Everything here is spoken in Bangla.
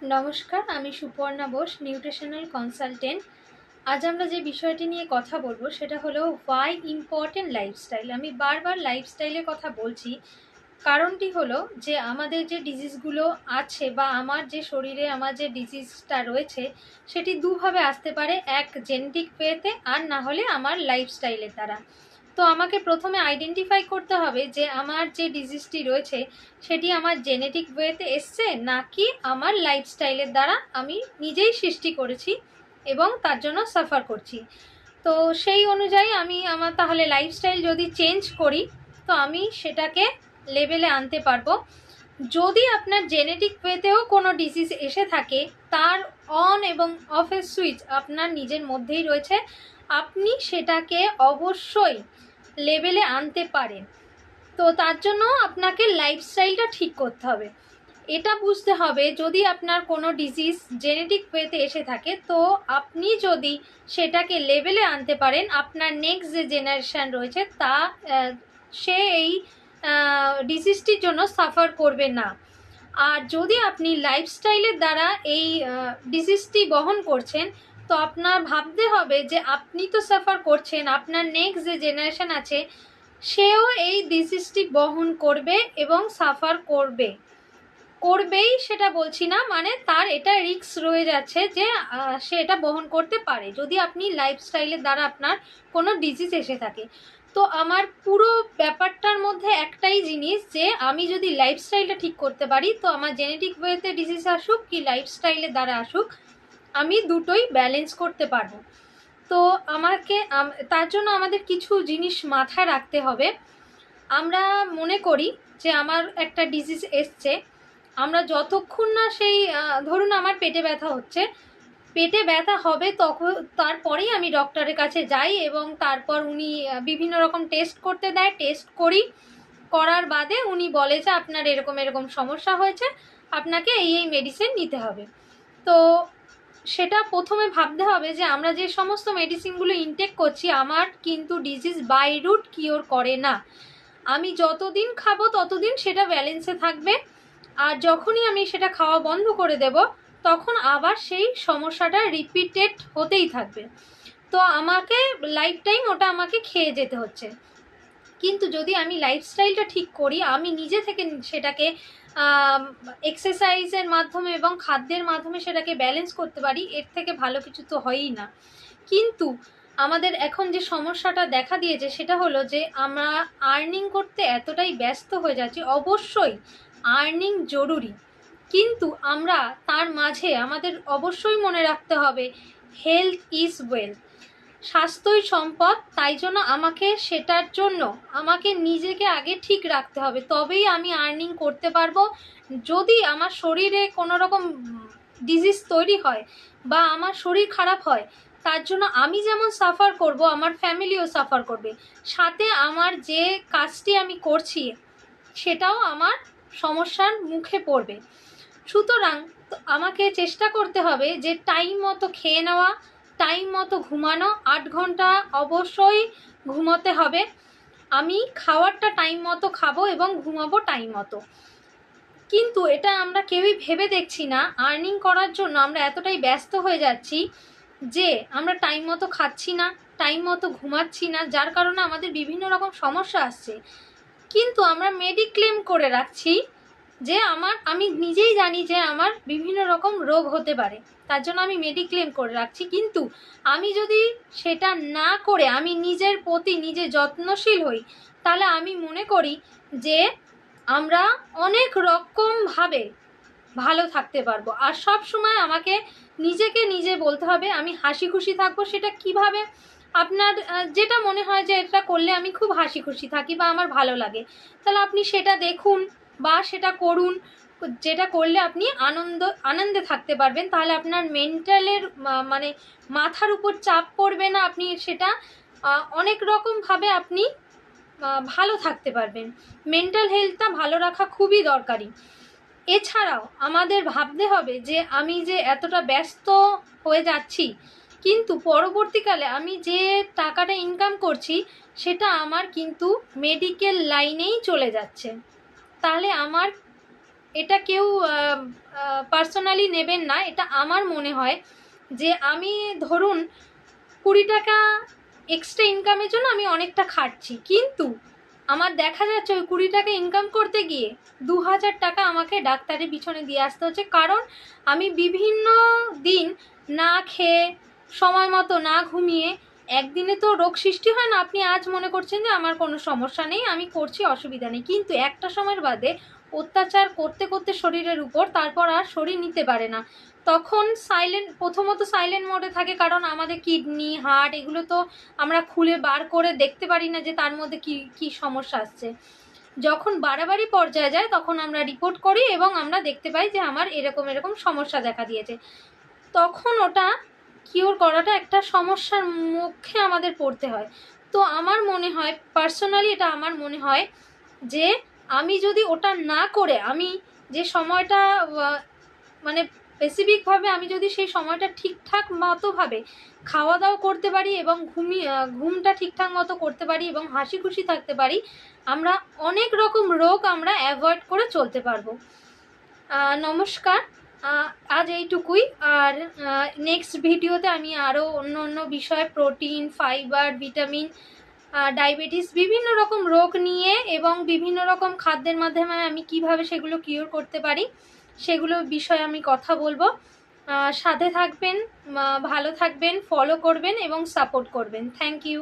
নমস্কার, আমি সুপর্ণা বোস, নিউট্রিশনাল কনসালটেন্ট। আজ আমরা যে বিষয়টি নিয়ে কথা বলবো সেটা হলো হোয়াই ইম্পর্টেন্ট লাইফস্টাইল। আমি বারবার লাইফস্টাইলের কথা বলছি, কারণটি হলো যে আমাদের যে ডিজিজগুলো আছে বা আমার যে শরীরে আমার যে ডিজিজটা রয়েছে সেটি দুভাবে আসতে পারে, এক জেনেটিক ওয়েতে আর না হলে আমার লাইফস্টাইলের দ্বারা। তো আমাকে প্রথমে আইডেন্টিফাই করতে হবে যে আমার যে ডিজিজটি রয়েছে সেটি আমার জেনেটিক ওয়েতে এসছে নাকি আমার লাইফস্টাইলের দ্বারা আমি নিজেই সৃষ্টি করেছি এবং তার জন্য সাফার করছি। তো সেই অনুযায়ী আমি আমার তাহলে লাইফস্টাইল যদি চেঞ্জ করি তো আমি সেটাকে লেভেলে আনতে পারবো। যদি আপনার জেনেটিক ওয়েতেও কোনো ডিজিজ এসে থাকে তার অন এবং অফের সুইচ আপনার নিজের মধ্যেই রয়েছে, আপনি সেটাকে অবশ্যই লেভেলে আনতে পারেন। তো তার জন্য আপনাকে লাইফস্টাইলটা ঠিক করতে হবে। এটা বুঝতে হবে যদি আপনার কোনো ডিজিজ জেনেটিক ওয়েতে এসে থাকে তো আপনি যদি সেটাকে লেভেলে আনতে পারেন, আপনার নেক্সট যে জেনারেশান রয়েছে তা সে এই ডিজিজটির জন্য সাফার করবে না। আর যদি আপনি লাইফস্টাইলের দ্বারা এই ডিজিজটি বহন করছেন তো আপনার ভাবতে হবে যে আপনি তো সাফার করছেন, আপনার নেক্সট যে জেনারেশান আছে সেও এই ডিজিজটি বহন করবে এবং সাফার করবেই, সেটা বলছি না, মানে তার এটা রিস্ক রয়ে যাচ্ছে যে সে এটা বহন করতে পারে যদি আপনি লাইফস্টাইলের দ্বারা আপনার কোনো ডিজিজ এসে থাকে। তো আমার পুরো ব্যাপারটার মধ্যে একটাই জিনিস যে আমি যদি লাইফস্টাইলটা ঠিক করতে পারি তো আমার জেনেটিক ওয়েতে ডিজিজ আসুক কি লাইফস্টাইলের দ্বারা আসুক আমি দুটোই ব্যালেন্স করতে পারবো। তো তার জন্য আমাদের কিছু জিনিস মাথায় রাখতে হবে। আমরা মনে করি যে আমার একটা ডিজিজ এসছে, আমরা যতক্ষণ না সেই ধরুন আমার পেটে ব্যথা হচ্ছে, পেটে ব্যথা হবে তখন তারপরেই আমি ডক্টরের কাছে যাই এবং তারপর উনি বিভিন্ন রকম টেস্ট করতে দেয়, টেস্ট করার বাদে উনি বলে যে আপনার এরকম এরকম সমস্যা হয়েছে, আপনাকে এই মেডিসিন নিতে হবে। তো সেটা প্রথমে ভাবতে হবে যে আমরা যে সমস্ত মেডিসিনগুলো ইনটেক করছি আমার কিন্তু ডিজিজ বাই রুট কিওর করে না। আমি যতদিন খাবো ততদিন সেটা ব্যালেন্সে থাকবে, আর যখনই আমি সেটা খাওয়া বন্ধ করে দেব তখন আবার সেই সমস্যাটা রিপিটেড হতেই থাকবে। তো আমাকে লাইফ টাইম ওটা আমাকে খেয়ে যেতে হচ্ছে। কিন্তু যদি আমি লাইফস্টাইলটা ঠিক করি, আমি নিজে থেকে সেটাকে এক্সারসাইজের মাধ্যমে এবং খাদ্যের মাধ্যমে সেটাকে ব্যালেন্স করতে পারি, এর থেকে ভালো কিছু তো হয়ই না। কিন্তু আমাদের এখন যে সমস্যাটা দেখা দিয়েছে সেটা হলো যে আমরা আর্নিং করতে এতটাই ব্যস্ত হয়ে যাচ্ছি। অবশ্যই আর্নিং জরুরি, কিন্তু আমরা তার মাঝে আমাদের অবশ্যই মনে রাখতে হবে হেলথ ইজ ওয়েলথ, স্বাস্থ্যই সম্পদ। তাই জন্য আমাকে সেটার জন্য আমাকে নিজেকে আগে ঠিক রাখতে হবে, তবেই আমি আর্নিং করতে পারবো। যদি আমার শরীরে কোনো রকম ডিজিজ তৈরি হয় বা আমার শরীর খারাপ হয় তার জন্য আমি যেমন সাফার করব আমার ফ্যামিলিও সাফার করবে, সাথে আমার যে কাজটি আমি করছি সেটাও আমার সমস্যার মুখে পড়বে। সুতরাং আমাকে চেষ্টা করতে হবে যে টাইম মতো খেয়ে নেওয়া, টাইম মতো ঘুমানো, 8 ঘন্টা অবশ্যই ঘুমোতে হবে। আমি খাওয়ারটা টাইম মতো খাবো এবং ঘুমাবো টাইম মতো। কিন্তু এটা আমরা কেউই ভেবে দেখছি না, আর্নিং করার জন্য আমরা এতটাই ব্যস্ত হয়ে যাচ্ছি যে আমরা টাইম মতো খাচ্ছি না, টাইম মতো ঘুমাচ্ছি না, যার কারণে আমাদের বিভিন্ন রকম সমস্যা আসছে। কিন্তু আমরা মেডিক্লেম করে রাখছি যে আমি নিজেই জানি যে আমার বিভিন্ন রকম রোগ হতে পারে, তার জন্য আমি মেডিক্লেম করে রাখছি। কিন্তু আমি যদি সেটা না করে আমি নিজের প্রতি নিজে যত্নশীল হই তাহলে আমি মনে করি যে আমরা অনেক রকমভাবে ভালো থাকতে পারবো। আর সব সময় আমাকে নিজেকে নিজে বলতে হবে আমি হাসি খুশি থাকবো। সেটা কিভাবে? আপনার যেটা মনে হয় যে এটা করলে আমি খুব হাসি খুশি থাকি বা আমার ভালো লাগে, তাহলে আপনি সেটা দেখুন বা সেটা করুন, যেটা করলে আপনি আনন্দে থাকতে পারবেন। তাহলে আপনার মেন্টালের মানে মাথার উপর চাপ পড়বে না, আপনি সেটা অনেক রকমভাবে আপনি ভালো থাকতে পারবেন। মেন্টাল হেলথটা ভালো রাখা খুবই দরকারি। এছাড়াও আমাদের ভাবতে হবে যে আমি যে এতটা ব্যস্ত হয়ে যাচ্ছি কিন্তু পরবর্তীকালে আমি যে টাকাটা ইনকাম করছি সেটা আমার কিন্তু মেডিকেল লাইনেই চলে যাচ্ছে, তাহলে আমার এটা কেউ পার্সোনালি নেবেন না, এটা আমার মনে হয় যে আমি ধরুন 20 টাকা এক্সট্রা ইনকামের জন্য আমি অনেকটা খাটছি, কিন্তু আমার দেখা যাচ্ছে ওই 20 টাকা ইনকাম করতে গিয়ে 2000 টাকা আমাকে ডাক্তারের পিছনে দিয়ে আসতে হচ্ছে, কারণ আমি বিভিন্ন দিন না খেয়ে সময় মতো না ঘুমিয়ে, একদিনে তো রোগ সৃষ্টি হয় না। আপনি আজ মনে করছেন যে আমার কোনো সমস্যা নেই, আমি করছি, অসুবিধা নেই, কিন্তু একটা সময়ের বাদে অত্যাচার করতে করতে শরীরের উপর তারপর আর শরীর নিতে পারে না, তখন প্রথমত সাইলেন্ট মোডে থাকে, কারণ আমাদের কিডনি হার্ট এগুলো তো আমরা খুলে বার করে দেখতে পারি না যে তার মধ্যে কি কি সমস্যা আসছে। যখন বাড়াবাড়ি পর্যায়ে যায় তখন আমরা রিপোর্ট করি এবং আমরা দেখতে পাই যে আমার এরকম এরকম সমস্যা দেখা দিয়েছে, তখন ওটা কিওর করাটা একটা সমস্যার মুখে আমাদের পড়তে হয়। তো আমার মনে হয় পার্সোনালি, এটা আমার মনে হয় যে আমি যদি ওটা না করে আমি যে সময়টা মানে স্পেসিফিকভাবে আমি যদি সেই সময়টা ঠিকঠাক মতোভাবে খাওয়া দাওয়া করতে পারি এবং ঘুমটা ঠিকঠাক মতো করতে পারি এবং হাসি খুশি থাকতে পারি, আমরা অনেক রকম রোগ আমরা অ্যাভয়েড করে চলতে পারবো। নমস্কার, আজ এইটুকুই। আর নেক্সট ভিডিওতে আমি আরও অন্য অন্য বিষয়, প্রোটিন, ফাইবার, ভিটামিন, ডায়াবেটিস, বিভিন্ন রকম রোগ নিয়ে এবং বিভিন্ন রকম খাদ্যের মাধ্যমে আমি কিভাবে সেগুলো কিওর করতে পারি সেগুলো বিষয়ে আমি কথা বলবো। সাথে থাকবেন, ভালো থাকবেন, ফলো করবেন এবং সাপোর্ট করবেন। Thank you.